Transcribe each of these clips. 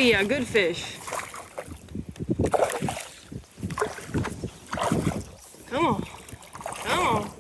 yeah, good fish. Come on. Come on.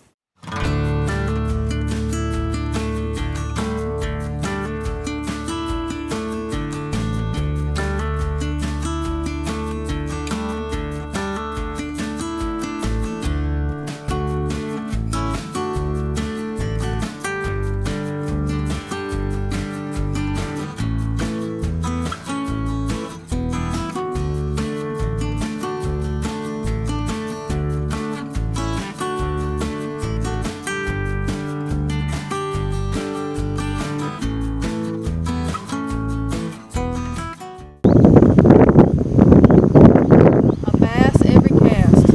A bass every cast.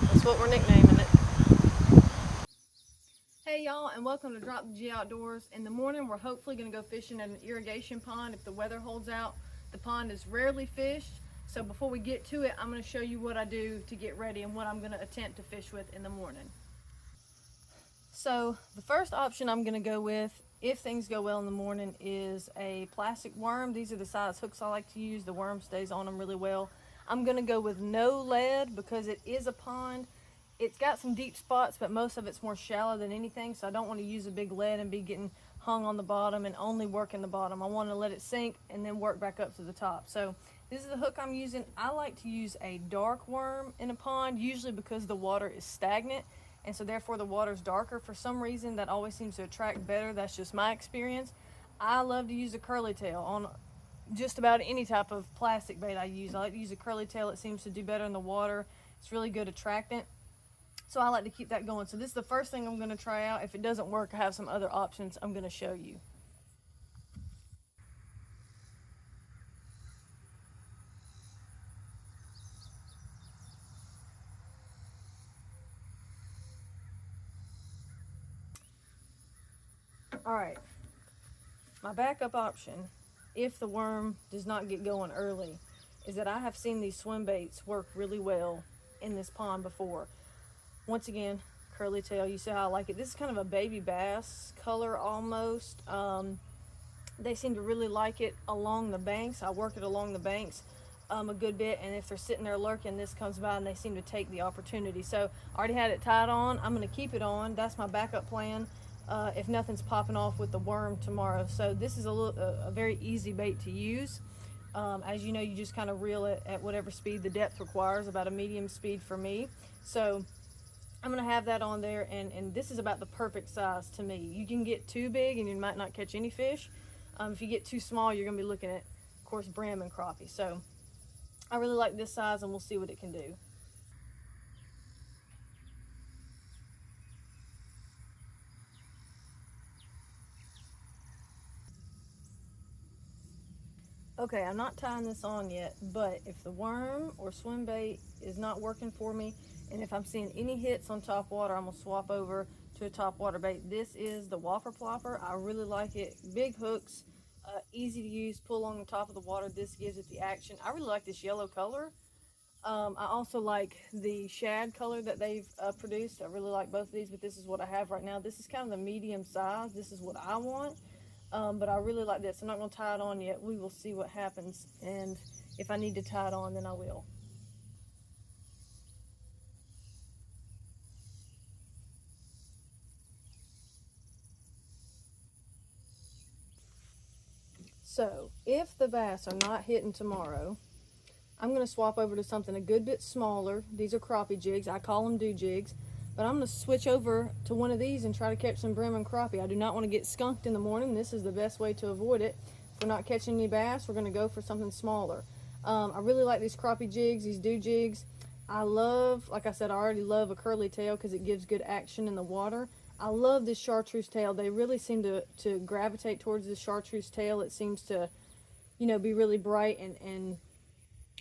That's what we're nicknaming it. Hey y'all, and welcome to Drop the G Outdoors. In the morning, we're hopefully going to go fishing at an irrigation pond if the weather holds out. The pond is rarely fished, so before we get to it, I'm going to show you what I do to get ready and what I'm going to attempt to fish with in the morning. So the first option I'm going to go with, if things go well in the morning, is a plastic worm. These are the size hooks I like to use. The worm stays on them really well. I'm going to go with no lead because it is a pond. It's got some deep spots, but most of it's more shallow than anything, so I don't want to use a big lead and be getting hung on the bottom and only working the bottom. I want to let it sink and then work back up to the top. So this is the hook I'm using. I like to use a dark worm in a pond, usually because the water is stagnant, and so therefore the water's darker. For some reason, that always seems to attract better. That's just my experience. I love to use a curly tail on just about any type of plastic bait I use. I like to use a curly tail. It seems to do better in the water. It's really good attractant. So I like to keep that going. So this is the first thing I'm going to try out. If it doesn't work, I have some other options I'm going to show you. All right, my backup option, if the worm does not get going early, is that I have seen these swim baits work really well in this pond before. Once again, curly tail, you see how I like it. This is kind of a baby bass color almost. They seem to really like it along the banks. I work it along the banks a good bit, and if they're sitting there lurking, this comes by and they seem to take the opportunity. So I already had it tied on. I'm going to keep it on. That's my backup plan if nothing's popping off with the worm tomorrow. So this is a very easy bait to use. As you know, you just kind of reel it at whatever speed the depth requires, about a medium speed for me. So I'm going to have that on there, and this is about the perfect size to me. You can get too big and you might not catch any fish. If you get too small, you're going to be looking at, of course, brim and crappie. So I really like this size, and we'll see what it can do. Okay, I'm not tying this on yet, but if the worm or swim bait is not working for me, and if I'm seeing any hits on top water, I'm going to swap over to a top water bait. This is the Whopper Plopper. I really like it. Big hooks, easy to use, pull on the top of the water. This gives it the action. I really like this yellow color. I also like the shad color that they've produced. I really like both of these, but this is what I have right now. This is kind of the medium size. This is what I want, but I really like this. I'm not going to tie it on yet. We will see what happens, and if I need to tie it on, then I will. So if the bass are not hitting tomorrow, I'm going to swap over to something a good bit smaller. These are crappie jigs. I call them do jigs. But I'm going to switch over to one of these and try to catch some brim and crappie. I do not want to get skunked in the morning. This is the best way to avoid it. If we're not catching any bass, we're going to go for something smaller. I really like these crappie jigs, these do jigs. I love, like I said, I already love a curly tail because it gives good action in the water. I love this chartreuse tail. They really seem to gravitate towards this chartreuse tail. It seems to, you know, be really bright and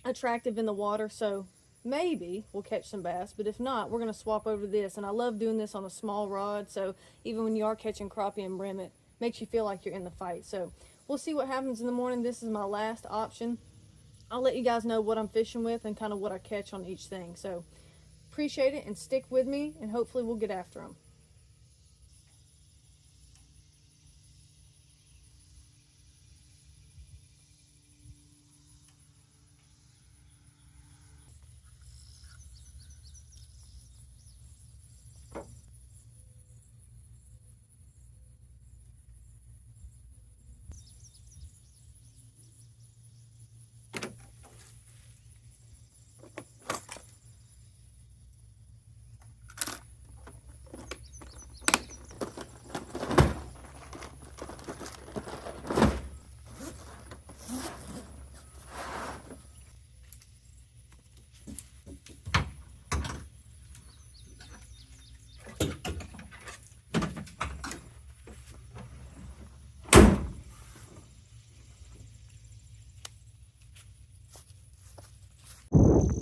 attractive in the water. So maybe we'll catch some bass, but if not, we're going to swap over to this. And I love doing this on a small rod, so even when you are catching crappie and brim, it makes you feel like you're in the fight. So we'll see what happens in the morning. This is my last option. I'll let you guys know what I'm fishing with and kind of what I catch on each thing. So appreciate it, and stick with me, and hopefully we'll get after them.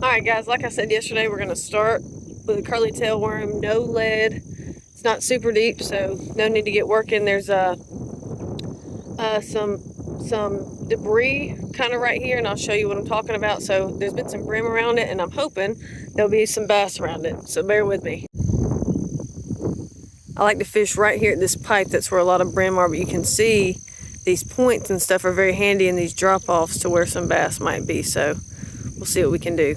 Alright guys, like I said yesterday, we're going to start with a curly tail worm, no lead. It's not super deep, so no need to get working. There's some debris kind of right here, and I'll show you what I'm talking about. So there's been some brim around it, and I'm hoping there'll be some bass around it, so bear with me. I like to fish right here at this pipe. That's where a lot of brim are, but you can see these points and stuff are very handy in these drop-offs to where some bass might be, so we'll see what we can do.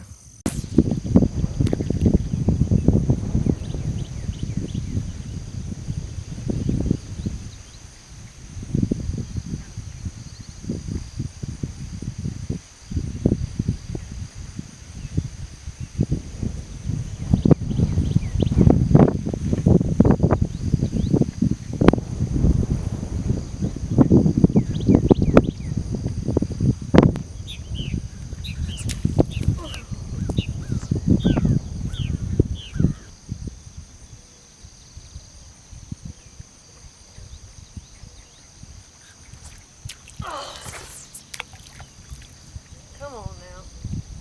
Come on now,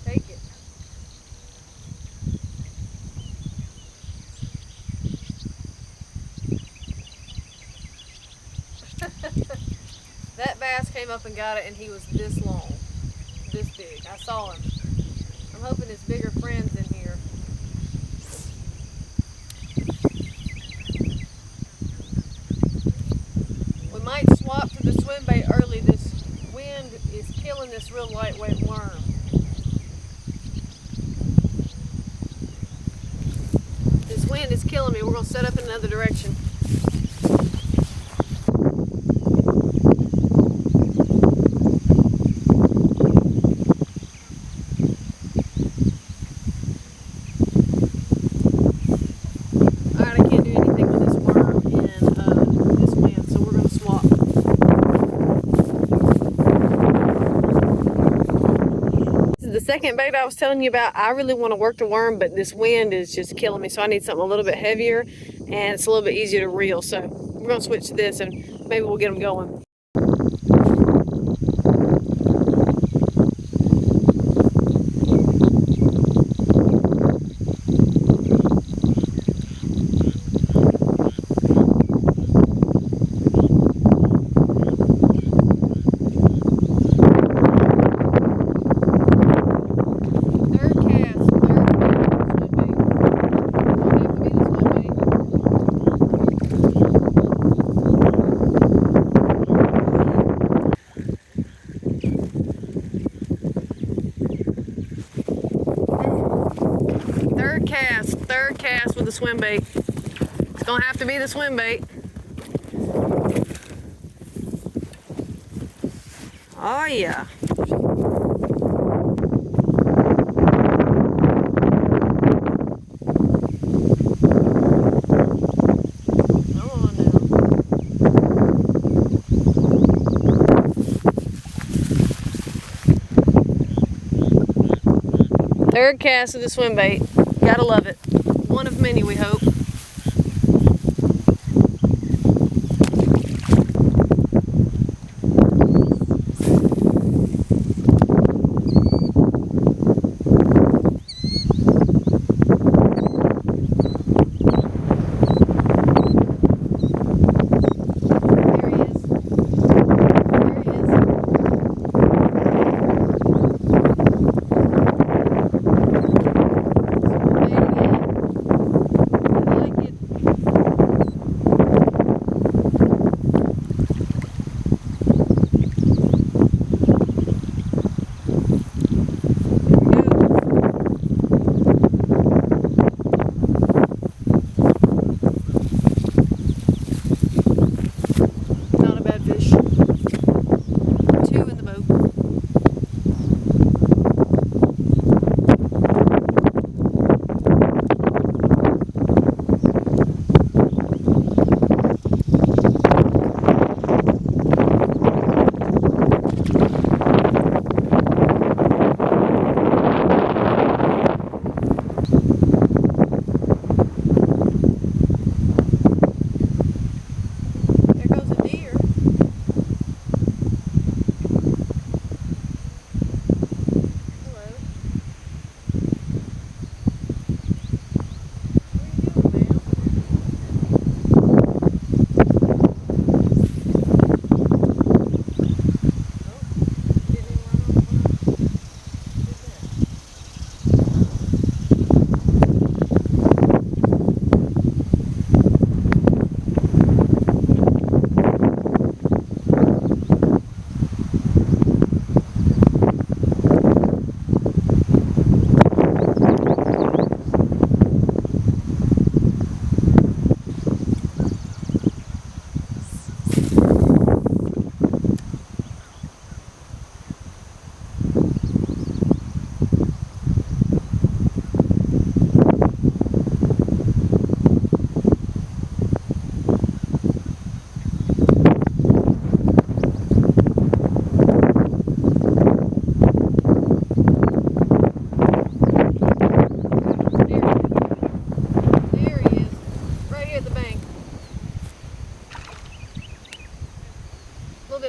take it. That bass came up and got it, and he was this long, this big. I saw him. I'm hoping his bigger friend's in here. We might swap to the swim bait early. This wind is killing this real lightweight worm. This wind is killing me. We're going to set up in another direction. Alright, I can't do anything with this worm in this wind, so we're going to swap. This is the second bait I was telling you about. I really want to work the worm, but this wind is just killing me, so I need something a little bit heavier, and it's a little bit easier to reel. So we're going to switch to this, and maybe we'll get them going. Third cast with the swim bait. It's gonna have to be the swim bait. Oh yeah. Come on now. Third cast with the swim bait. Gotta love it. One of many, we hope.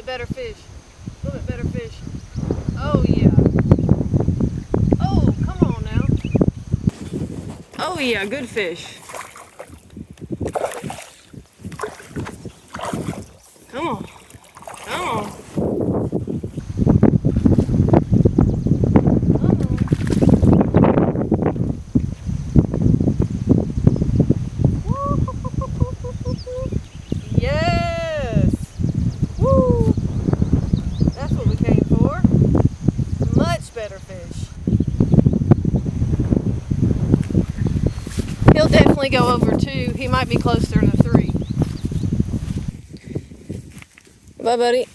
better fish. A little bit better fish. Oh yeah. Oh, come on now. Oh yeah, good fish. Come on. Come on. Yes! Woo! That's what we came for. Much better fish. He'll definitely go over 2. He might be closer to 3. Bye, buddy.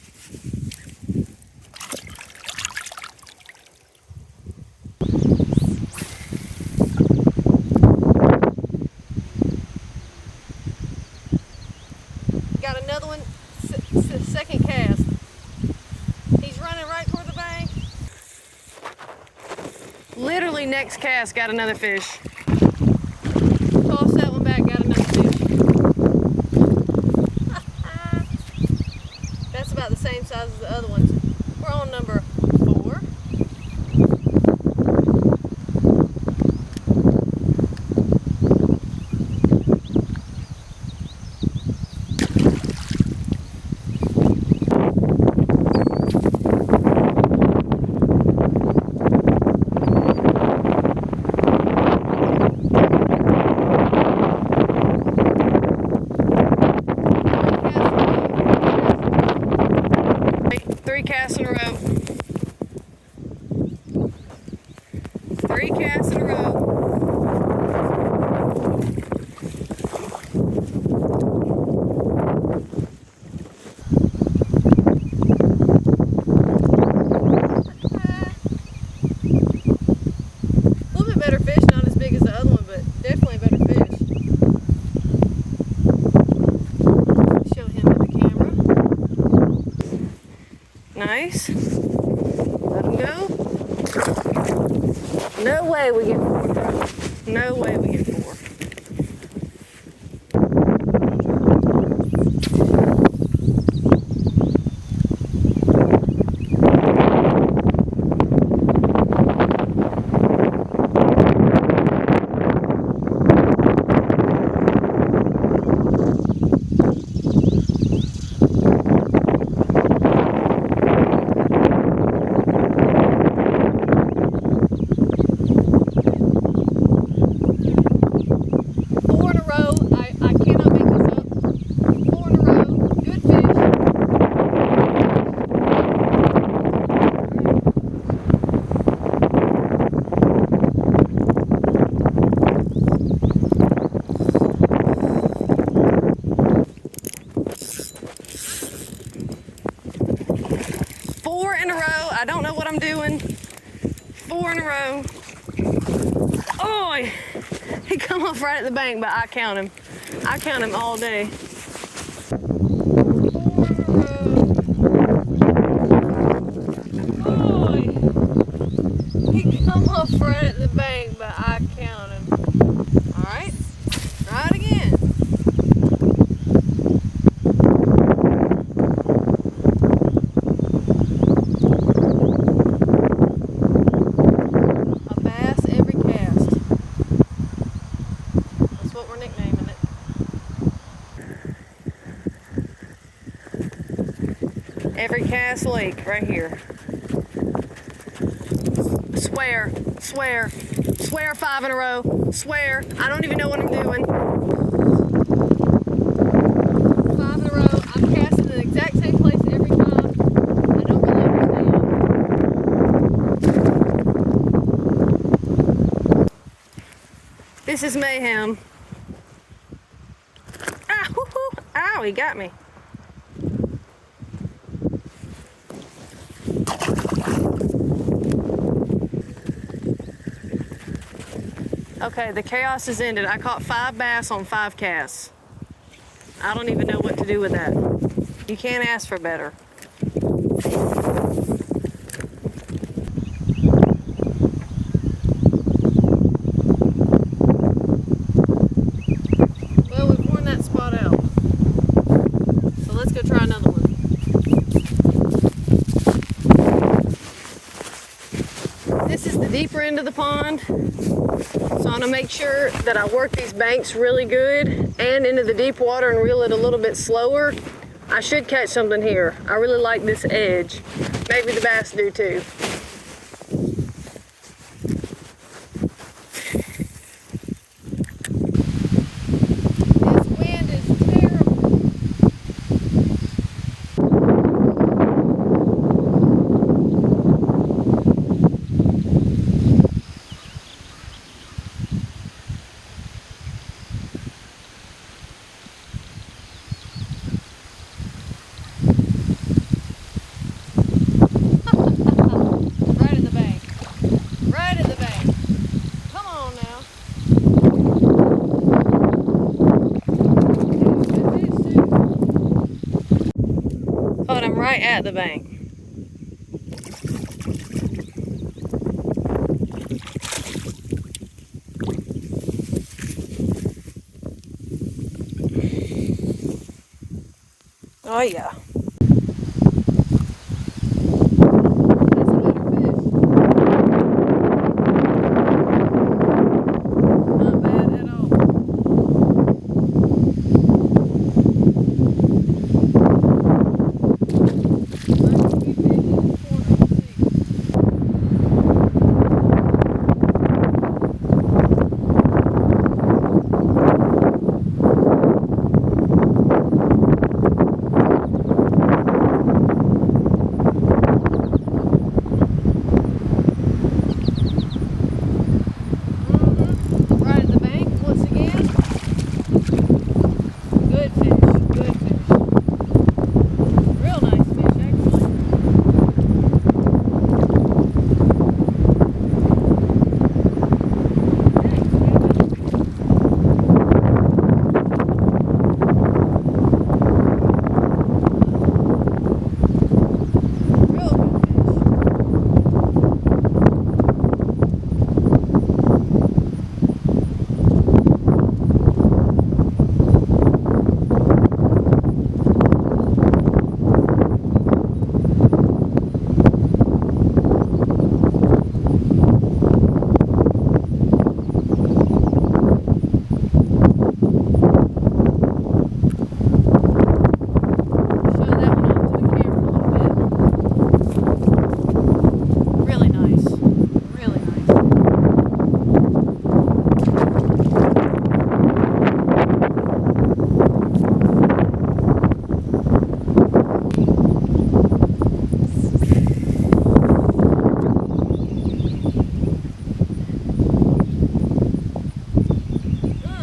Got another one, second cast. He's running right toward the bank. Literally next cast, got another fish. Toss that one back, got another fish. That's about the same size as the other ones. We're on number 4. Three casts in a row. 3 casts in a row. A little bit better fish, not as big as the other one, but definitely better fish. Show him to the camera. Nice. Let him go. No way we get 4 in a row. No way we get 4. I don't know what I'm doing. 4 in a row. Oh, he come off right at the bank, but I count him. I count him all day. 4 in a row. Oh, he come off right at the bank, but I count him. All right, try it again. Every cast lake right here. Swear, swear, swear 5 in a row. Swear, I don't even know what I'm doing. 5 in a row. I'm casting the exact same place every time. I don't really understand. This is mayhem. Ah, whoo-hoo. Ow, he got me. Okay, the chaos is ended. I caught 5 bass on 5 casts. I don't even know what to do with that. You can't ask for better. Well, we've worn that spot out. So let's go try another one. end of the pond. So I'm gonna make sure that I work these banks really good and into the deep water and reel it a little bit slower. I should catch something here. I really like this edge. Maybe the bass do too. This wind is terrible. Right in the bank. Right in the bank. Come on now. Caught him right at the bank. Oh yeah. That's a better fish. Not bad at all. There's a few fish in the corner, too. Right at the bank once again. Good fish, good fish. Real nice fish, actually. Real good fish. Show that one off to the camera a little bit. Really nice. Really nice.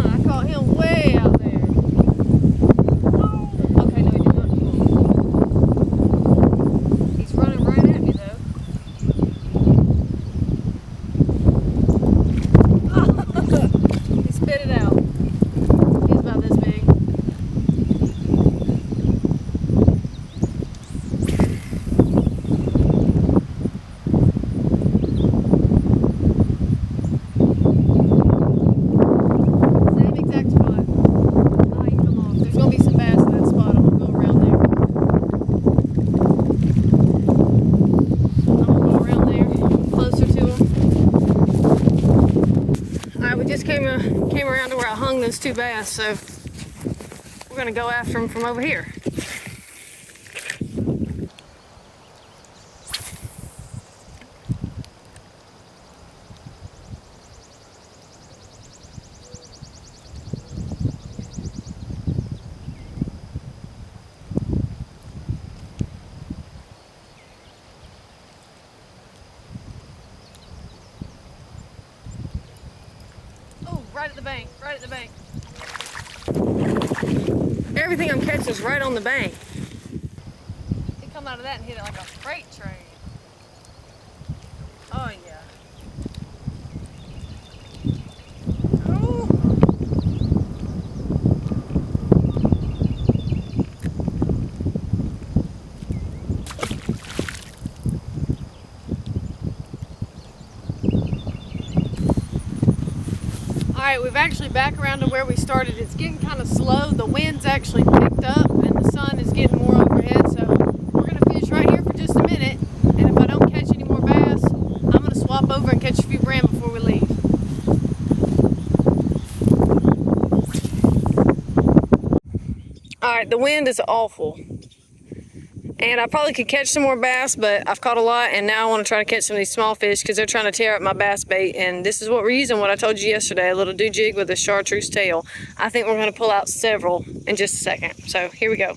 I caught him way out there. Okay, no, he did not. He's running right at me, though. He spit it out. He's about this big. Same exact spot. Oh, you come on. There's gonna be some bass in that spot. I'm gonna go around there. I'm gonna go around there, closer to him. All right, we just came around to where I hung those two bass, so we're gonna go after them from over here. Oh, right at the bank, right at the bank. Everything I'm catching is right on the bank. He come out of that and hit it like a freight train. Oh yeah. Oh. Alright, we've actually back around to where we started. It's getting kind of slow. The wind's actually picked up and the sun is getting more overhead, so we're going to fish right here for just a minute. And if I don't catch any more bass, I'm going to swap over and catch a few brand All right, the wind is awful. And I probably could catch some more bass, but I've caught a lot, and now I want to try to catch some of these small fish because they're trying to tear up my bass bait. And this is what we're using, what I told you yesterday, a little do jig with a chartreuse tail. I think we're going to pull out several in just a second. So here we go.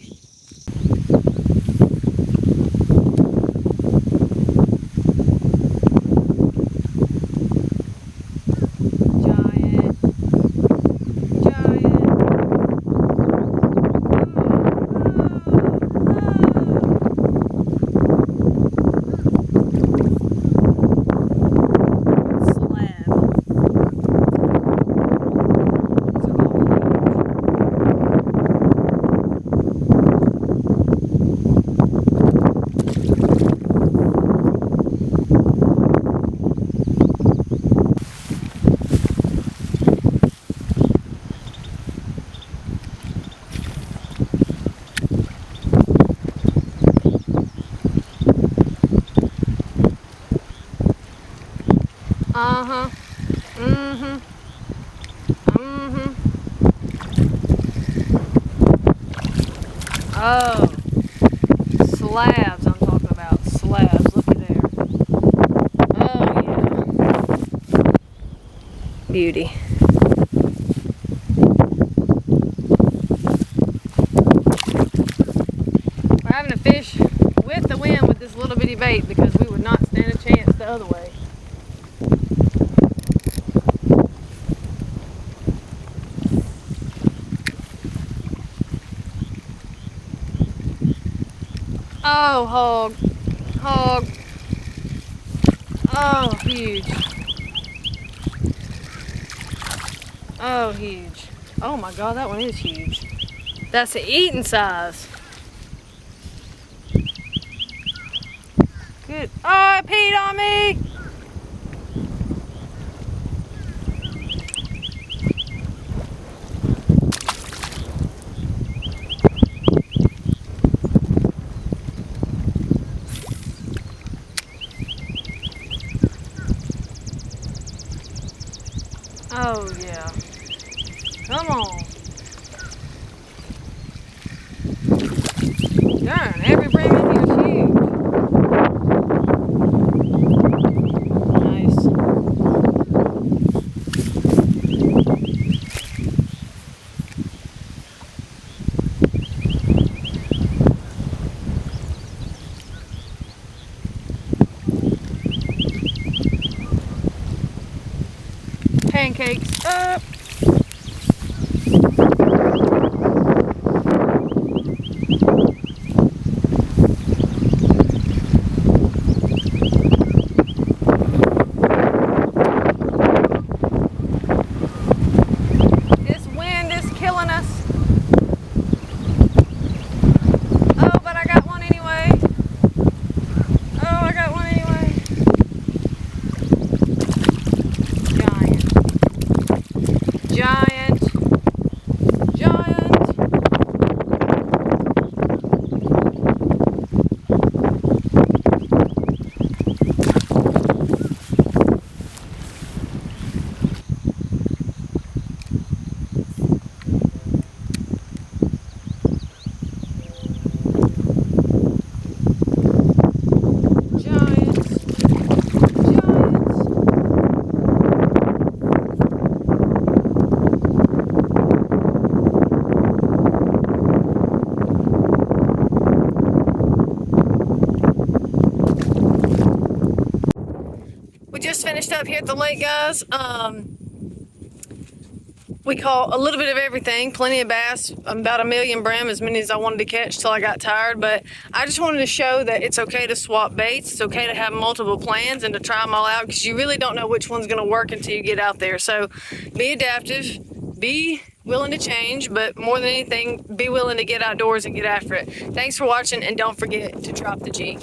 Uh-huh. Mm-hmm. Mm-hmm. Oh, slabs I'm talking about. Slabs. Look at there. Oh, yeah. Beauty. We're having to fish with the wind with this little bitty bait because we would not stand a chance the other way. Oh, hog. Hog. Oh, huge. Oh, huge. Oh my God, that one is huge. That's the eating size. Good. Oh, it peed on me. Oh, yeah. Come on. Darn, every brim in here is huge. Nice. Pancakes up. This wind is killing us. Oh, but I got one anyway. Oh, I got one anyway. Giant. Giant. Giant. We just finished up here at the lake, guys. We caught a little bit of everything, plenty of bass, about 1 million brim, as many as I wanted to catch till I got tired. But I just wanted to show that it's okay to swap baits. It's okay to have multiple plans and to try them all out because you really don't know which one's going to work until you get out there. So be adaptive, be willing to change, but more than anything, be willing to get outdoors and get after it. Thanks for watching, and don't forget to drop the G.